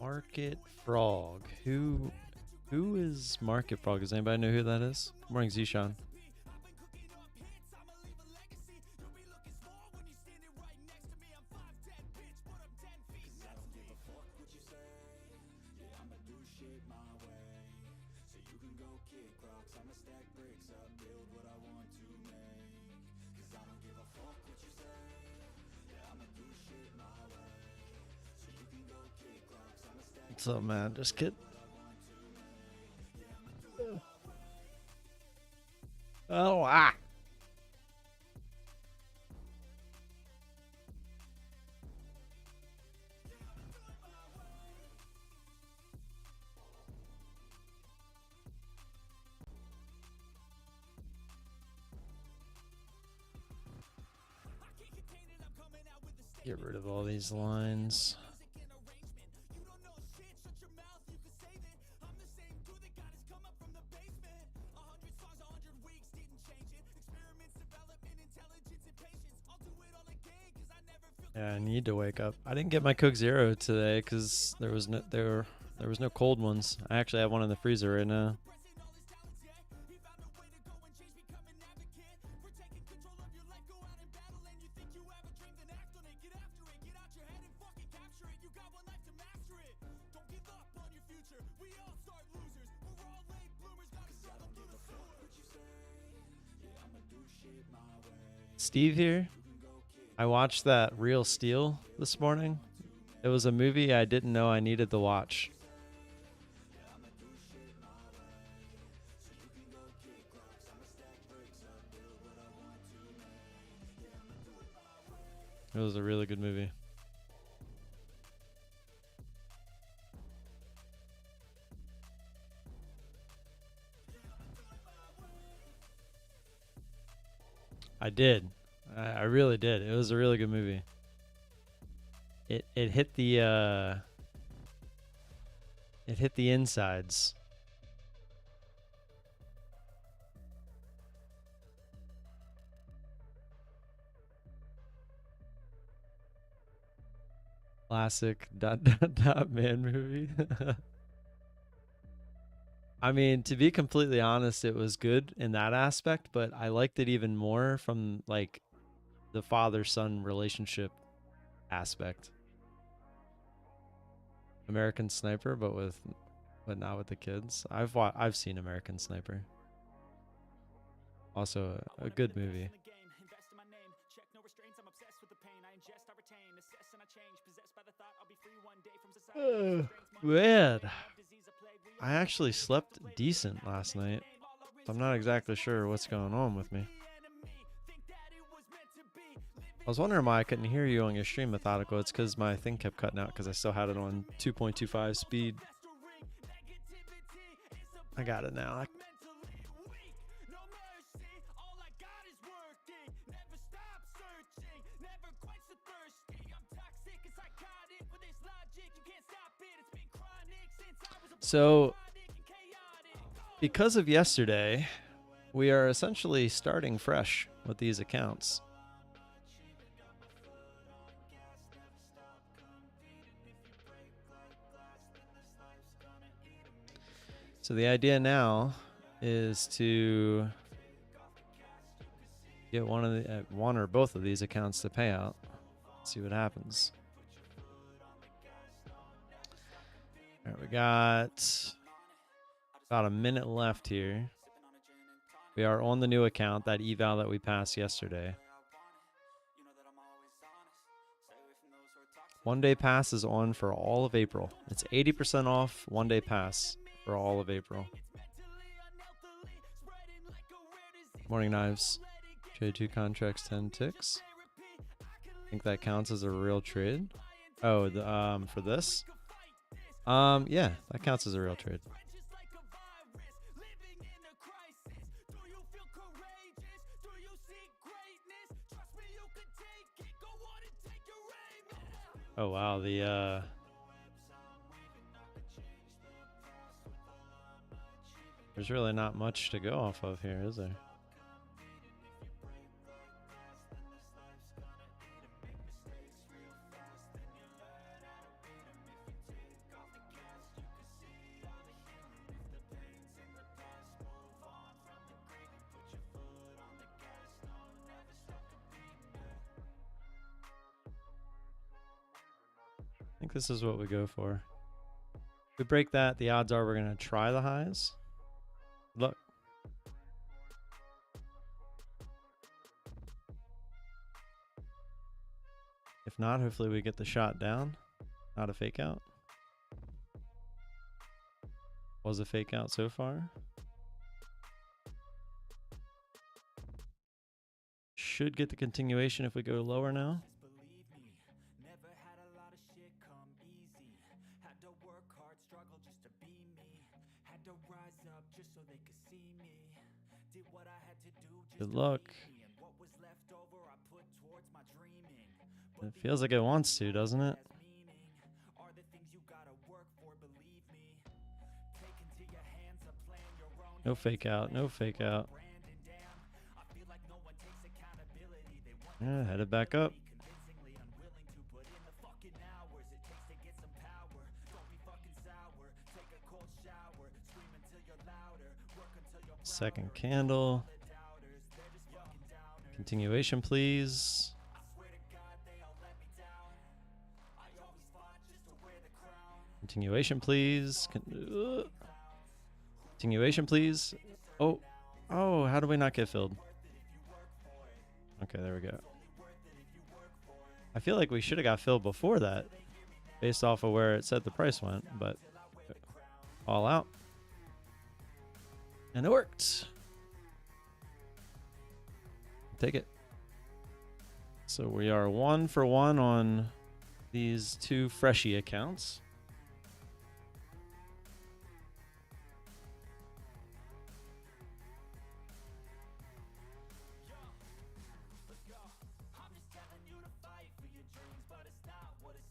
Market Frog. Who is Market Frog? Does anybody know who that is? Good morning, Zishan. What's up, man? Just kidding. Oh, ah. Get rid of all these lines. Yeah, I need to wake up. I didn't get my Coke Zero today because there was no cold ones. I actually have one in the freezer right now. Steve here. I watched that Real Steel this morning. It was a movie I didn't know I needed to watch. It was a really good movie. I did. I really did. It was a really good movie. It hit the insides. Classic ... man movie. I mean, to be completely honest, it was good in that aspect, but I liked it even more from like the father-son relationship aspect. American Sniper, but not with the kids. I've seen American Sniper. Also a good movie. Man, I actually slept decent last night. I'm not exactly sure what's going on with me. I was wondering why I couldn't hear you on your stream, Methodical. It's because my thing kept cutting out because I still had it on 2.25 speed. I got it now. So, because of yesterday, we are essentially starting fresh with these accounts. So the idea now is to get one or both of these accounts to pay out. See what happens. All right, we got about a minute left here. We are on the new account, that eval that we passed yesterday. One-day pass is on for all of April. It's 80% off one-day pass for all of April. Morning, Knives. Trade 2 contracts, 10 ticks. I think that counts as a real trade. Oh, the for this? Yeah, that counts as a real trade. Oh wow, there's really not much to go off of here, is there? I think this is what we go for. If we break that, the odds are we're going to try the highs. Look. If not, hopefully we get the shot down. Not a fake out. Was a fake out so far. Should get the continuation if we go lower now. Good luck. It feels like it wants to, doesn't it? No fake out, no fake out. Yeah, headed back up. Second candle. Continuation, please. Continuation, please. Continuation, please. Oh, how do we not get filled? Okay, there we go. I feel like we should have got filled before that, based off of where it said the price went, but all out. And it worked. Take it. So we are 1 for 1 on these 2 Freshie accounts.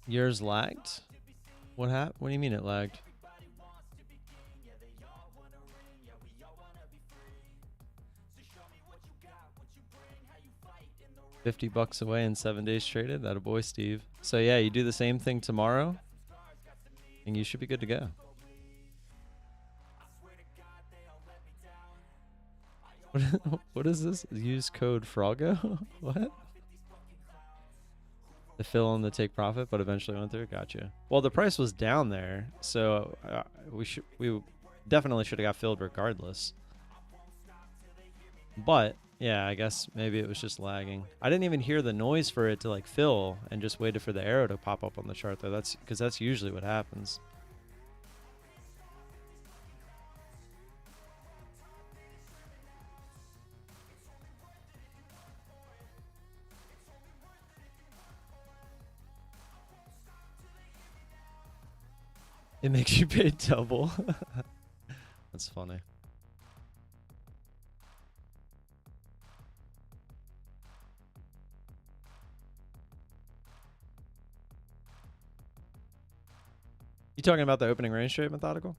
Yours lagged? What happened? What do you mean it lagged? $50 away in 7 days traded. That a boy, Steve. So yeah, you do the same thing tomorrow, and you should be good to go. What is this? Use code Froggo? What? To fill in the take profit, but eventually went through. Gotcha. Well, the price was down there, so we definitely should have got filled regardless. But yeah, I guess maybe it was just lagging. I didn't even hear the noise for it to like fill, and just waited for the arrow to pop up on the chart though. That's because that's usually what happens. It makes you pay double. That's funny. You talking about the opening range trade methodical?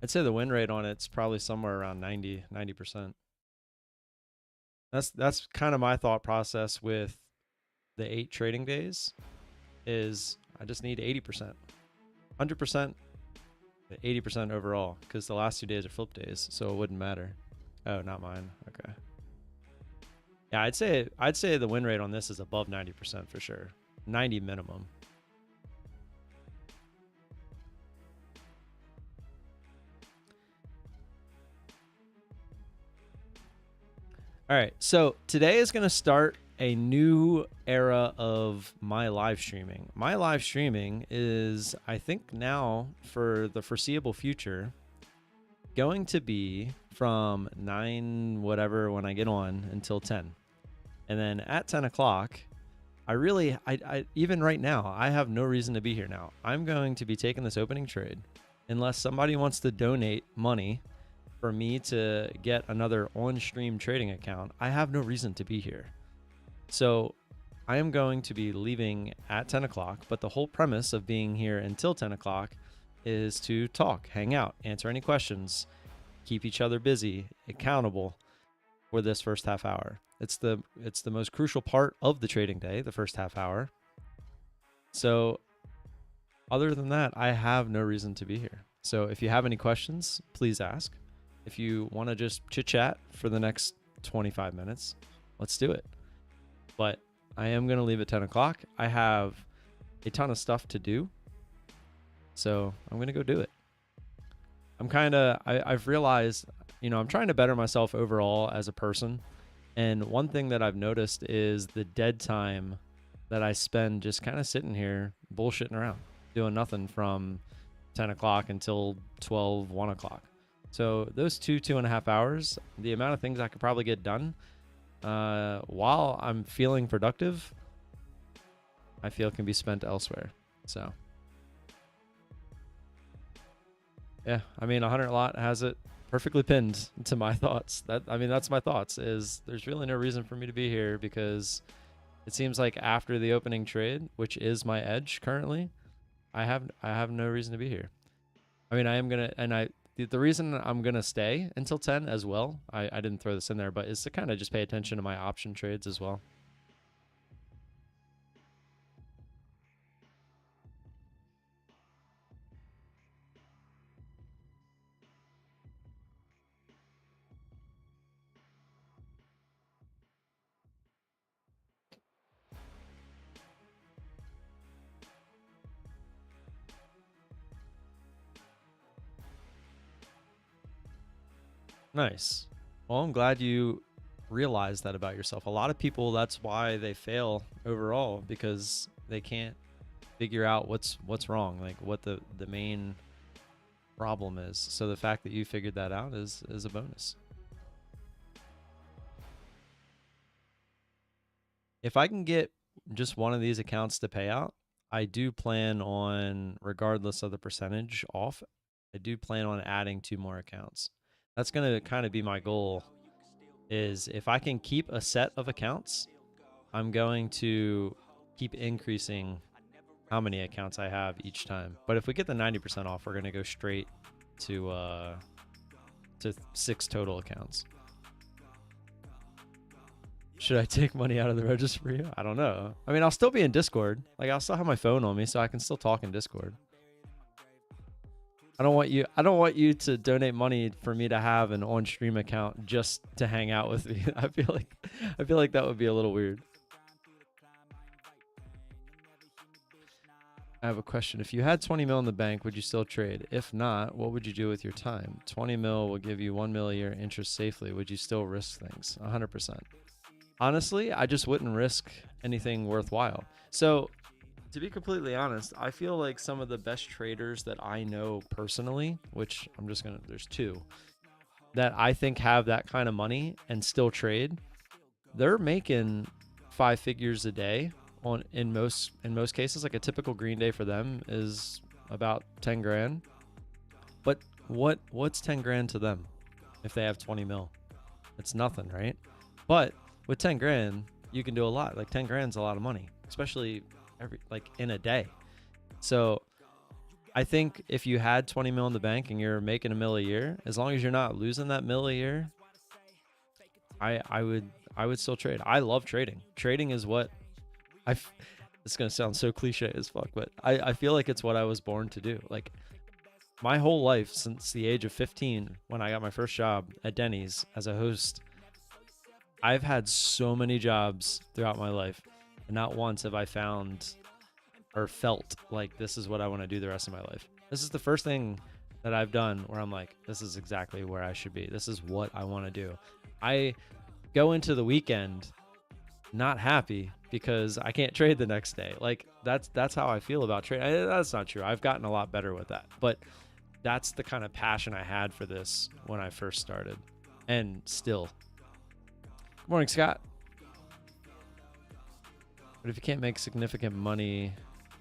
I'd say the win rate on it's probably somewhere around 90%. That's kind of my thought process with the 8 trading days is I just need 80%. 100%, 80% overall, because the last 2 days are flip days, so it wouldn't matter. Oh, not mine. Okay. Yeah, I'd say the win rate on this is above 90% for sure. 90 minimum. All right, so today is going to start a new era of my live streaming. My live streaming is, I think now for the foreseeable future, going to be from 9 whatever when I get on until 10. And then at 10 o'clock, I even right now, I have no reason to be here now. I'm going to be taking this opening trade unless somebody wants to donate money for me to get another on-stream trading account. I have no reason to be here. So I am going to be leaving at 10 o'clock, but the whole premise of being here until 10 o'clock is to talk, hang out, answer any questions, keep each other busy, accountable for this first half hour. It's the most crucial part of the trading day, the first half hour. So other than that, I have no reason to be here. So if you have any questions, please ask. If you want to just chit chat for the next 25 minutes, let's do it. But I am going to leave at 10 o'clock. I have a ton of stuff to do, so I'm going to go do it. I've realized, I'm trying to better myself overall as a person. And one thing that I've noticed is the dead time that I spend just kind of sitting here bullshitting around, doing nothing from 10 o'clock until 12, 1 o'clock. So those 2.5 hours, the amount of things I could probably get done while I'm feeling productive, I feel can be spent elsewhere. So yeah, 100 lot has it perfectly pinned to my thoughts. That's my thoughts, is there's really no reason for me to be here, because it seems like after the opening trade, which is my edge currently, I have no reason to be here. I am going to, and the reason I'm going to stay until 10 as well, I didn't throw this in there, but is to kind of just pay attention to my option trades as well. Nice. Well, I'm glad you realized that about yourself. A lot of people, that's why they fail overall, because they can't figure out what's wrong, like what the main problem is. So the fact that you figured that out is a bonus. If I can get just one of these accounts to pay out, I do plan on, regardless of the percentage off, I do plan on adding 2 more accounts. That's going to kind of be my goal, is if I can keep a set of accounts, I'm going to keep increasing how many accounts I have each time. But if we get the 90% off, we're going to go straight to 6 total accounts. Should I take money out of the registry? I don't know. I'll still be in Discord. Like, I'll still have my phone on me, so I can still talk in Discord. I don't want you to donate money for me to have an on-stream account just to hang out with me. I feel like that would be a little weird. I have a question. If you had 20 mil in the bank, would you still trade? If not, what would you do with your time? 20 mil will give you 1 mil a year interest safely. Would you still risk things? 100%. Honestly, I just wouldn't risk anything worthwhile. So, to be completely honest, I feel like some of the best traders that I know personally, which there's 2, that I think have that kind of money and still trade, they're making 5 figures a day in most cases. Like a typical green day for them is about 10 grand. But what's 10 grand to them if they have 20 mil? It's nothing, right? But with 10 grand, you can do a lot. Like 10 grand's a lot of money, especially in a day. So I think if you had 20 mil in the bank and you're making $1 mil a year, as long as you're not losing that $1 mil a year, I would still trade. I love trading. Trading is what it's going to sound so cliche as fuck, but I feel like it's what I was born to do. Like my whole life since the age of 15, when I got my first job at Denny's as a host, I've had so many jobs throughout my life. And not once have I found or felt like this is what I want to do the rest of my life. This is the first thing that I've done where I'm like, this is exactly where I should be. This is what I want to do. I go into the weekend not happy because I can't trade the next day. Like that's how I feel about trading. That's not true. I've gotten a lot better with that. But that's the kind of passion I had for this when I first started, and still. Good morning, Scott. But if you can't make significant money,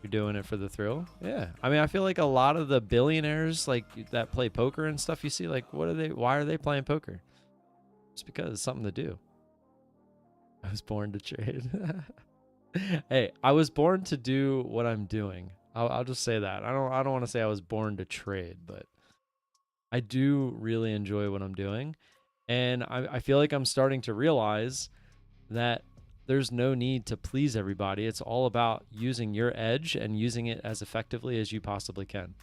you're doing it for the thrill. Yeah. I mean, I feel like a lot of the billionaires like that play poker and stuff you see, like why are they playing poker? Just because it's something to do. I was born to trade. Hey, I was born to do what I'm doing. I'll just say that. I don't want to say I was born to trade, but I do really enjoy what I'm doing. And I feel like I'm starting to realize that there's no need to please everybody. It's all about using your edge and using it as effectively as you possibly can.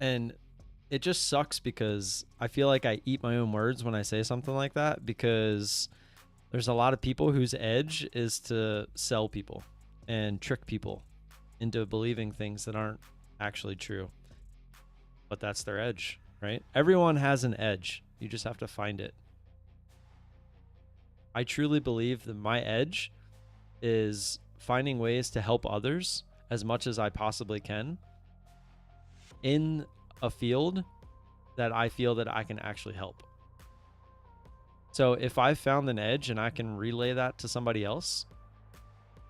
And it just sucks because I feel like I eat my own words when I say something like that, because there's a lot of people whose edge is to sell people and trick people into believing things that aren't actually true. But that's their edge, right? Everyone has an edge. You just have to find it. I truly believe that my edge is finding ways to help others as much as I possibly can in a field that I feel that I can actually help. So if I found an edge and I can relay that to somebody else,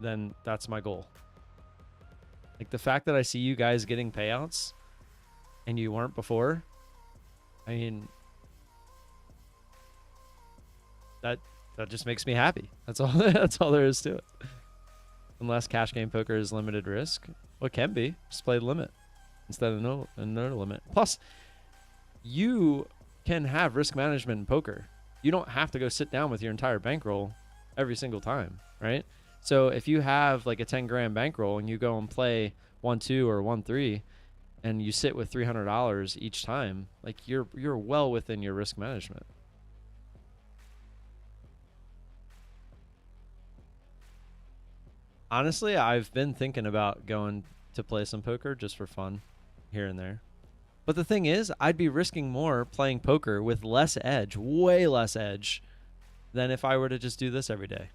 then that's my goal. Like the fact that I see you guys getting payouts and you weren't before, I mean, that just makes me happy. That's all. That's all there is to it. Unless cash game poker is limited risk, well, it can be. Just play the limit instead of no limit. Plus, you can have risk management in poker. You don't have to go sit down with your entire bankroll every single time, right? So if you have like a 10 grand bankroll and you go and play 1-2 or 1-3, and you sit with $300 each time, like you're well within your risk management. Honestly, I've been thinking about going to play some poker just for fun here and there. But the thing is, I'd be risking more playing poker with less edge, way less edge, than if I were to just do this every day.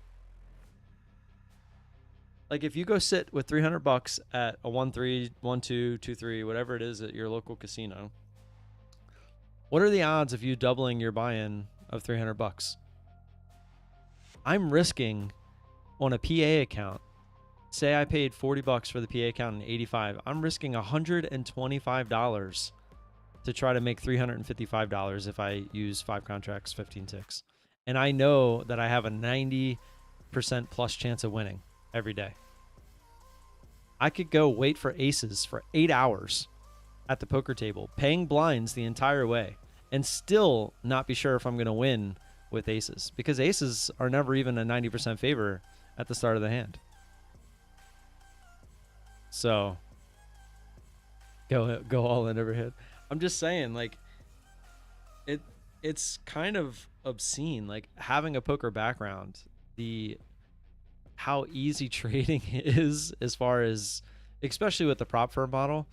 Like if you go sit with $300 at a 1-3, 1-2, 2-3, whatever it is at your local casino, what are the odds of you doubling your buy-in of $300? I'm risking on a PA account. Say I paid $40 for the PA account and 85. I'm risking $125 to try to make $355 if I use 5 contracts, 15 ticks. And I know that I have a 90% plus chance of winning every day. I could go wait for aces for 8 hours at the poker table, paying blinds the entire way, and still not be sure if I'm going to win with aces, because aces are never even a 90% favor at the start of the hand. So go all in overhead. I'm just saying, like, it's kind of obscene, like having a poker background, how easy trading is, as far as, especially with the prop firm model,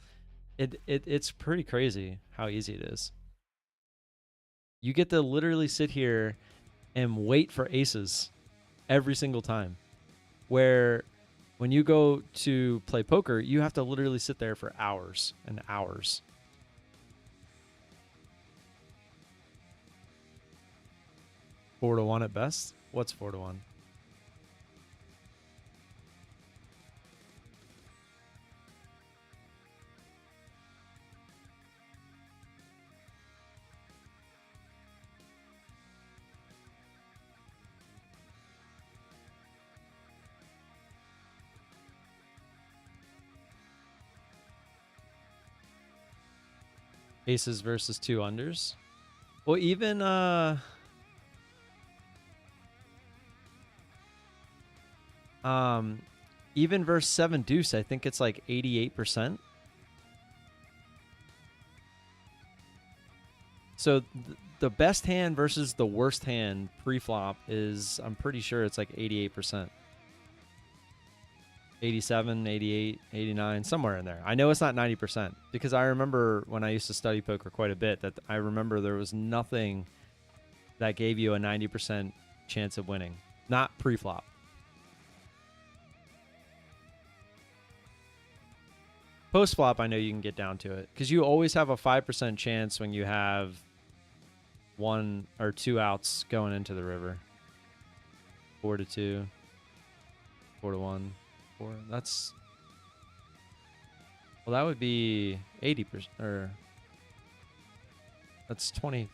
it's pretty crazy how easy it is. You get to literally sit here and wait for aces every single time, where when you go to play poker, you have to literally sit there for hours and hours. Four to one at best? What's 4 to 1? Aces versus 2 unders. Well, even versus 7 deuce, I think it's like 88%. So the best hand versus the worst hand pre-flop is, I'm pretty sure it's like 88%. 87, 88, 89, somewhere in there. I know it's not 90%, because I remember when I used to study poker quite a bit, that I remember there was nothing that gave you a 90% chance of winning, not pre-flop. Post flop, I know you can get down to it because you always have a 5% chance when you have 1 or 2 outs going into the river. 4-2, 4-1, 4. That's, well, that would be 80%, or that's 20.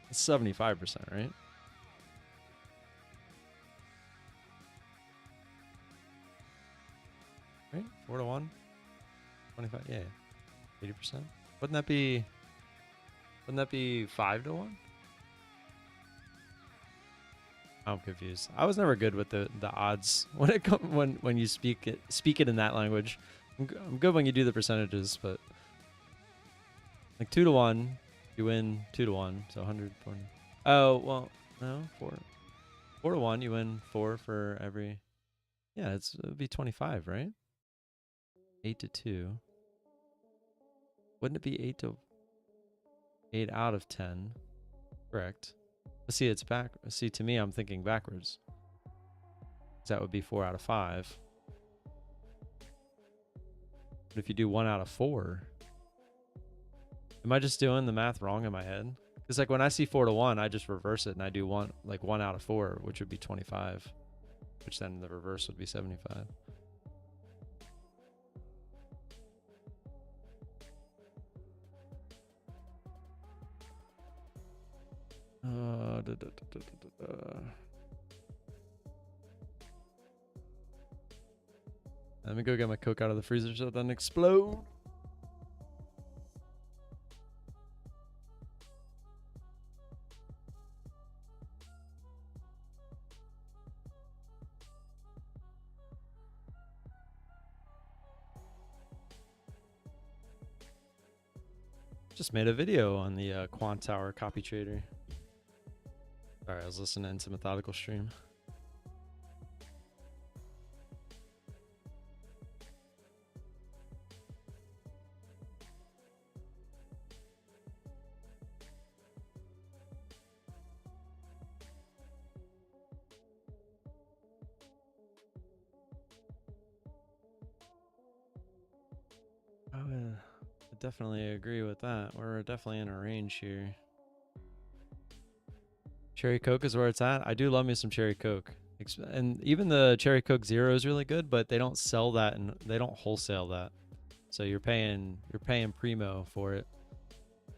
That's 75%, right? Right? 4-1, 25. Yeah, 80%. Wouldn't that be 5-1? I'm confused. I was never good with the odds when it when you speak it in that language. I'm good when you do the percentages, but like 2-1, you win 2-1, so 140. Oh well, no, 4-1, you win 4 for every. Yeah, it would be 25, right? 8-2. Wouldn't it be 8 out of 10? Correct. But see, it's back. See, to me, I'm thinking backwards. That would be 4 out of 5. But if you do 1 out of 4, am I just doing the math wrong in my head? Because like when I see 4-1, I just reverse it and I do 1 out of 4, which would be 25, which then the reverse would be 75. Let me go get my Coke out of the freezer so it doesn't explode. Just made a video on the Quantower copy trader. Sorry, I was listening to Methodical stream. I definitely agree with that. We're definitely in a range here. Cherry Coke is where it's at. I do love me some Cherry Coke. And even the Cherry Coke Zero is really good, but they don't sell that and they don't wholesale that. So you're paying primo for it.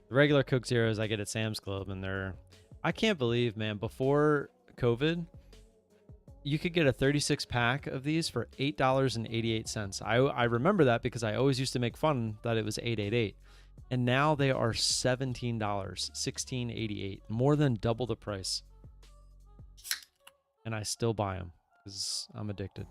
The regular Coke Zeros I get at Sam's Club, and I can't believe, man, before COVID, you could get a 36 pack of these for $8.88. I remember that because I always used to make fun that it was $8.88. And now they are $17, $16.88, more than double the price. And I still buy them because I'm addicted.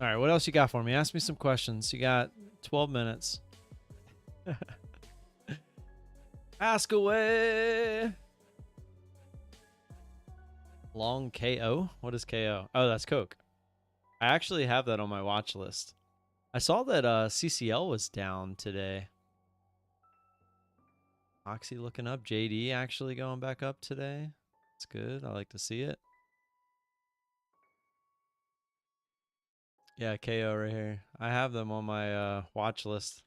All right, what else you got for me? Ask me some questions. You got 12 minutes. Ask away. Long KO? What is KO? Oh, that's Coke. I actually have that on my watch list. I saw that CCL was down today. Oxy looking up. JD actually going back up today. It's good. I like to see it. Yeah, KO right here. I have them on my watch list.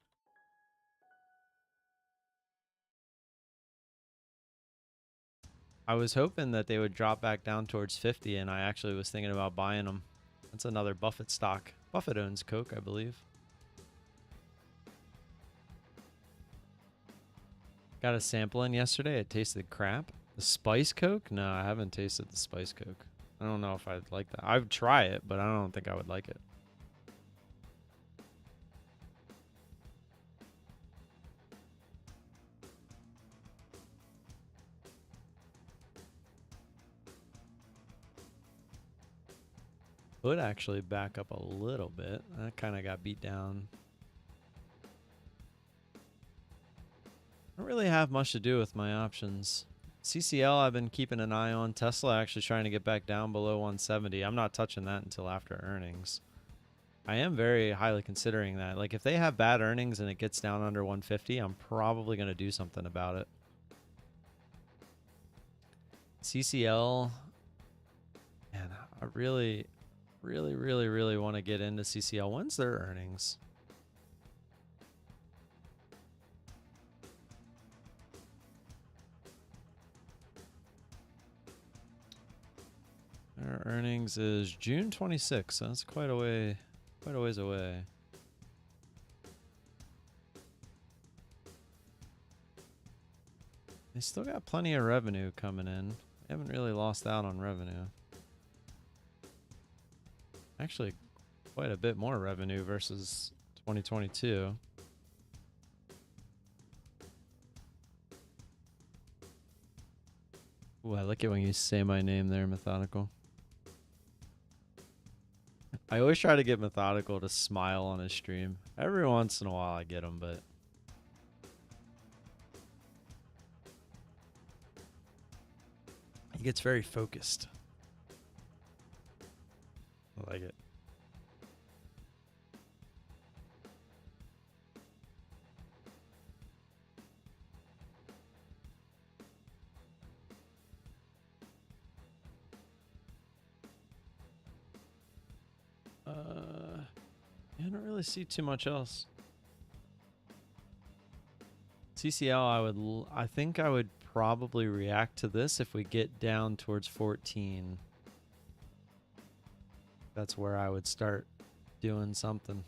I was hoping that they would drop back down towards 50, and I actually was thinking about buying them. That's another Buffett stock. Buffett owns Coke, I believe. Got a sample in yesterday. It tasted crap. The Spice Coke? No, I haven't tasted the Spice Coke. I don't know if I'd like that. I would try it, but I don't think I would like it. Would actually back up a little bit. That kind of got beat down. I don't really have much to do with my options. CCL I've been keeping an eye on. Tesla actually trying to get back down below 170. I'm not touching that until after earnings. I am very highly considering that. Like, if they have bad earnings and it gets down under 150, I'm probably going to do something about it. CCL, man, I really want to get into CCL. When's their earnings? Their earnings is June 26th, so that's quite a ways away. They still got plenty of revenue coming in. They haven't really lost out on revenue. Actually, quite a bit more revenue versus 2022. Ooh, I like it when you say my name there, Methodical. I always try to get Methodical to smile on his stream. Every once in a while I get him, but... he gets very focused. I like it. I don't really see too much else. CCL, I think I would probably react to this if we get down towards 14. That's where I would start doing something.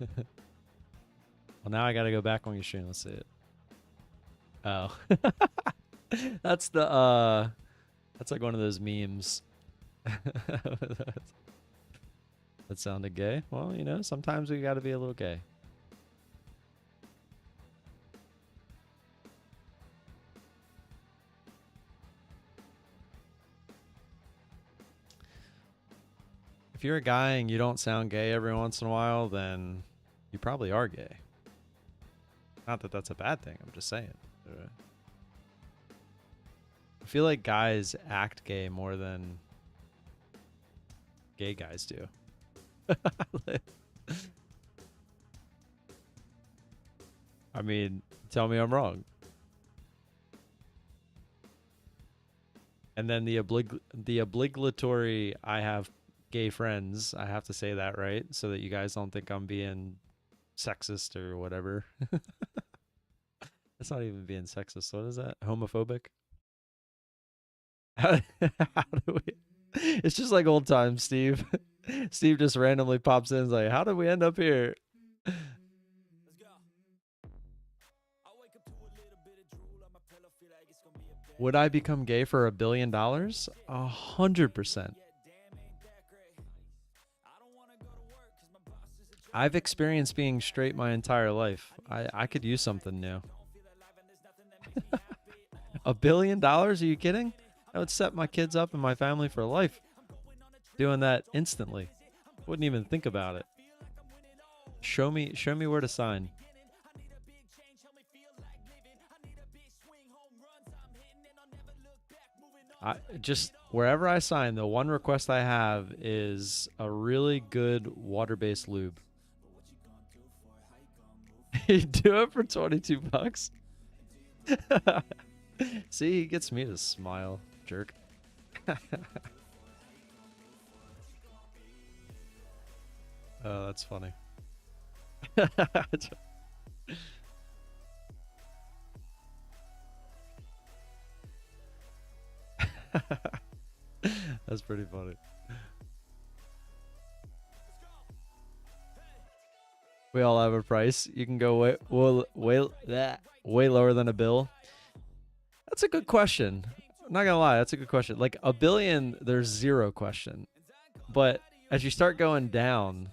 Well, now I gotta go back on your stream. Let's see it. Oh. That's the that's like one of those memes. That sounded gay. Well, you know, sometimes we gotta be a little gay. If you're a guy and you don't sound gay every once in a while, then you probably are gay. Not that that's a bad thing. I'm just saying. I feel like guys act gay more than gay guys do. I mean, tell me I'm wrong. And then the obligatory, I have gay friends. I have to say that, right? So that you guys don't think I'm being sexist or whatever. That's not even being sexist. What is that? Homophobic? How do we... It's just like old times, Steve. Steve just randomly pops in and is like, how did we end up here? Would I become gay for $1 billion? 100%. I've experienced being straight my entire life. I could use something new. $1 billion? Are you kidding? That would set my kids up and my family for life. Doing that instantly. Wouldn't even think about it. Show me where to sign. Just wherever I sign, the one request I have is a really good water-based lube. You do it for 22 bucks? See, he gets me to smile, jerk. Oh, that's funny. That's pretty funny. We all have a price. You can go way lower than $1 billion. That's a good question. I'm not gonna lie, that's a good question. Like $1 billion, there's zero question. But as you start going down,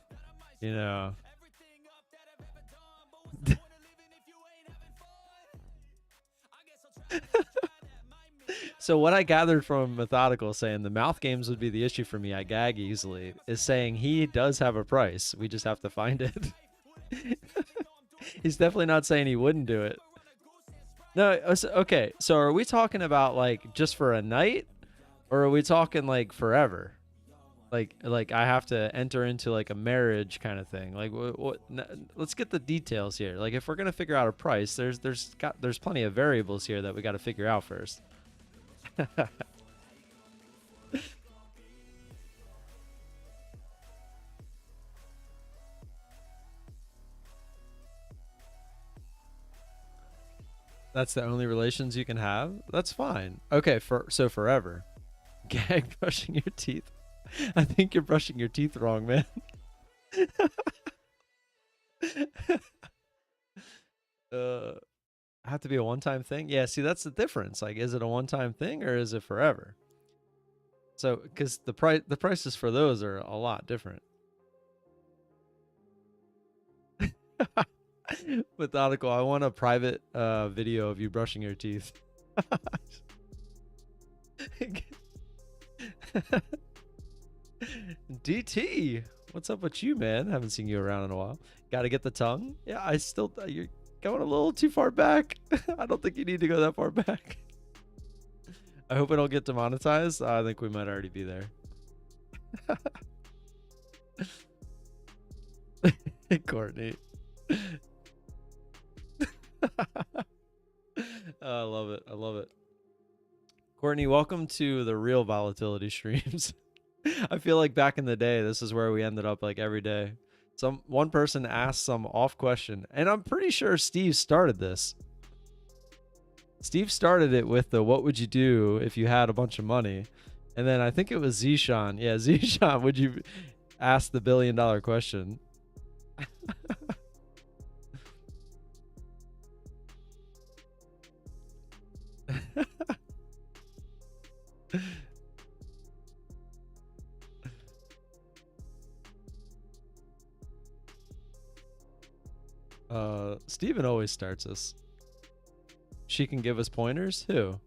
you know. So what I gathered from Methodical saying the mouth games would be the issue for me, I gag easily, is saying he does have a price. We just have to find it. He's definitely not saying he wouldn't do it. No, okay. So are we talking about like just for a night? Or are we talking like forever? Like I have to enter into like a marriage kind of thing. Like let's get the details here. Like if we're going to figure out a price, there's plenty of variables here that we got to figure out first. That's the only relations you can have? That's fine. Okay, so forever. Gag brushing your teeth. I think you're brushing your teeth wrong, man. uh have to be a one-time thing? Yeah, see that's the difference. Like is it a one-time thing or is it forever? So cuz the prices for those are a lot different. Methodical, I want a private video of you brushing your teeth. DT, what's up with you, man? Haven't seen you around in a while. Got to get the tongue? Yeah, you're going a little too far back. I don't think you need to go that far back. I hope I don't get demonetized. I think we might already be there. Courtney. I love it. I love it. Courtney, welcome to the real volatility streams. I feel like back in the day, this is where we ended up like every day. One person asked some off question, and I'm pretty sure Steve started this. Steve started it with the what would you do if you had a bunch of money? And then I think it was Zishan. Yeah, Zishan, would you ask the $1 billion question? Steven always starts us. She can give us pointers? Who?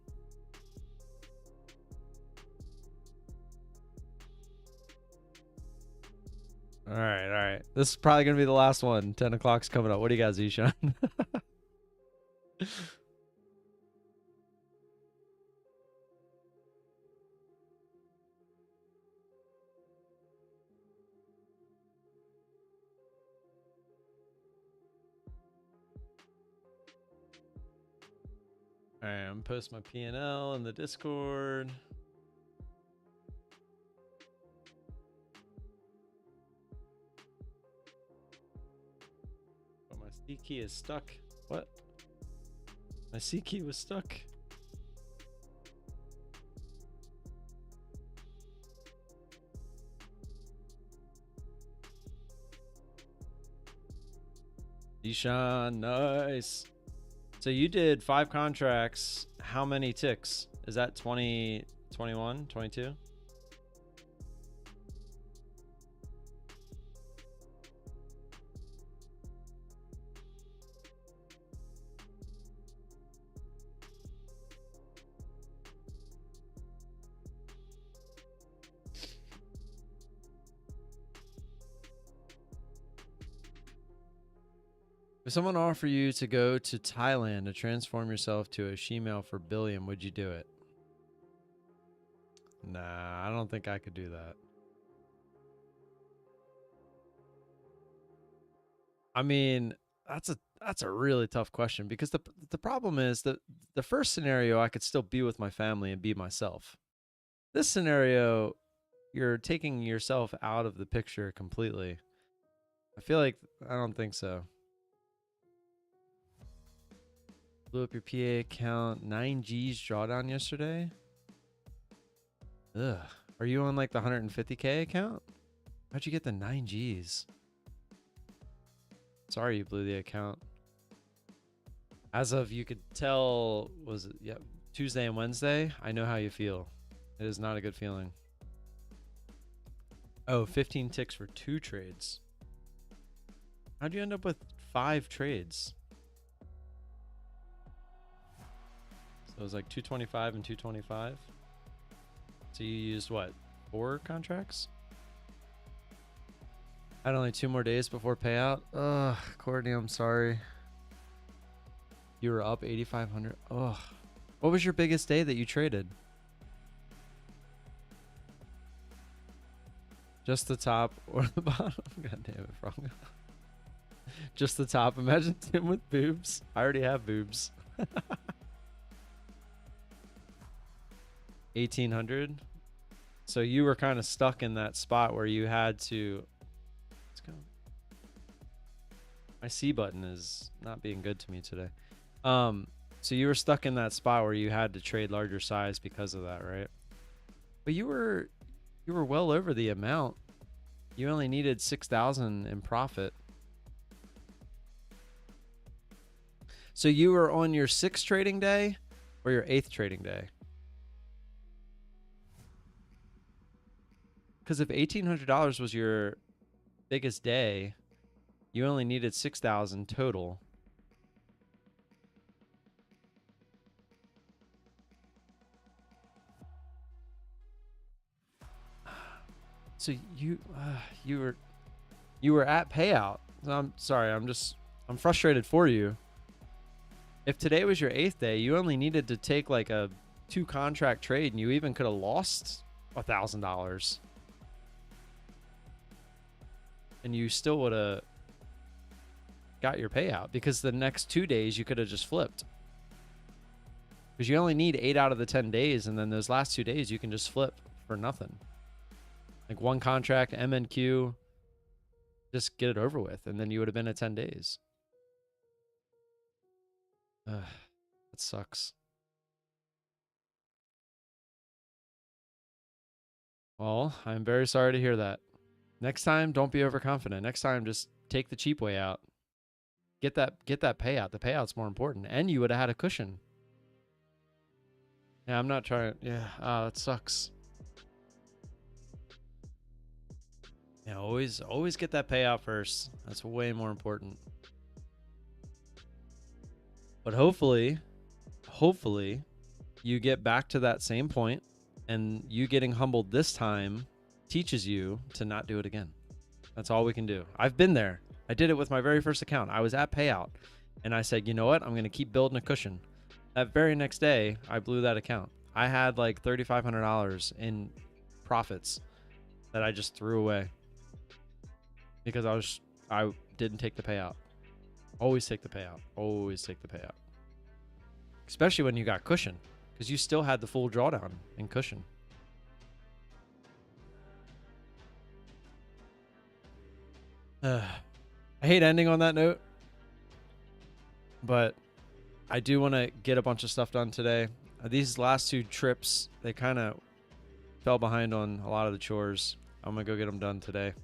All right. This is probably going to be the last one. 10 o'clock's coming up. What do you got, Zishan? All right, I'm post my P&L in the Discord. But my C key is stuck. What? My C key was stuck. Ishan, nice. So you did 5 contracts. How many ticks? Is that 20, 21, 22? If someone offered you to go to Thailand to transform yourself to a shemale for billion, would you do it? Nah, I don't think I could do that. I mean, that's a really tough question because the problem is that the first scenario I could still be with my family and be myself. This scenario, you're taking yourself out of the picture completely. I feel like I don't think so. Blew up your PA account. 9G's drawdown yesterday. Ugh. Are you on like the 150K account? How'd you get the 9G's? Sorry you blew the account. As of you could tell, was it Tuesday and Wednesday? I know how you feel. It is not a good feeling. Oh, 15 ticks for 2 trades. How'd you end up with 5 trades? So it was like 225 and 225. So you used what? 4 contracts? Had only 2 more days before payout. Ugh, Courtney, I'm sorry. You were up 8,500. Ugh. What was your biggest day that you traded? Just the top or the bottom. God damn it, Franco. Just the top. Imagine Tim with boobs. I already have boobs. 1800. So you were kind of stuck in that spot where you had to. Let's go. My C button is not being good to me today. So you were stuck in that spot where you had to trade larger size because of that, right? But you were well over the amount. You only needed 6,000 in profit. So you were on your 6th trading day or your 8th trading day? Because if $1,800 was your biggest day, you only needed 6,000 total. So you were at payout. I'm sorry. I'm frustrated for you. If today was your 8th day, you only needed to take like a 2 contract trade, and you even could have lost $1,000, and you still would have got your payout, because the next 2 days you could have just flipped, because you only need 8 out of the 10 days, and then those last 2 days you can just flip for nothing. Like 1 contract, MNQ, just get it over with, and then you would have been at 10 days. That sucks. Well, I'm very sorry to hear that. Next time, don't be overconfident. Next time, just take the cheap way out. Get that payout. The payout's more important, and you would have had a cushion. Yeah, I'm not trying. Yeah, that sucks. Yeah, always get that payout first. That's way more important. But hopefully you get back to that same point, and you getting humbled this time teaches you to not do it again. That's all we can do. I've been there. I did it with my very first account. I was at payout, and I said, you know what? I'm going to keep building a cushion. That very next day, I blew that account. I had like $3,500 in profits that I just threw away because I didn't take the payout. Always take the payout. Always take the payout. Especially when you got cushion, because you still had the full drawdown in cushion. I hate ending on that note, but I do want to get a bunch of stuff done today. These last 2 trips, they kind of fell behind on a lot of the chores. I'm going to go get them done today.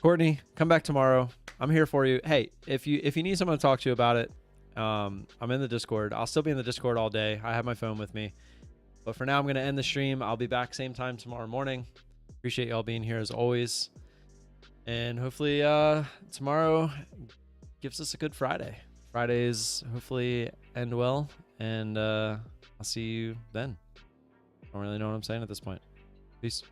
Courtney, come back tomorrow. I'm here for you. Hey, if you need someone to talk to about it, I'm in the Discord. I'll still be in the Discord all day. I have my phone with me. But for now, I'm going to end the stream. I'll be back same time tomorrow morning. Appreciate y'all being here as always. And hopefully tomorrow gives us a good Friday. Fridays hopefully end well. And I'll see you then. I don't really know what I'm saying at this point. Peace.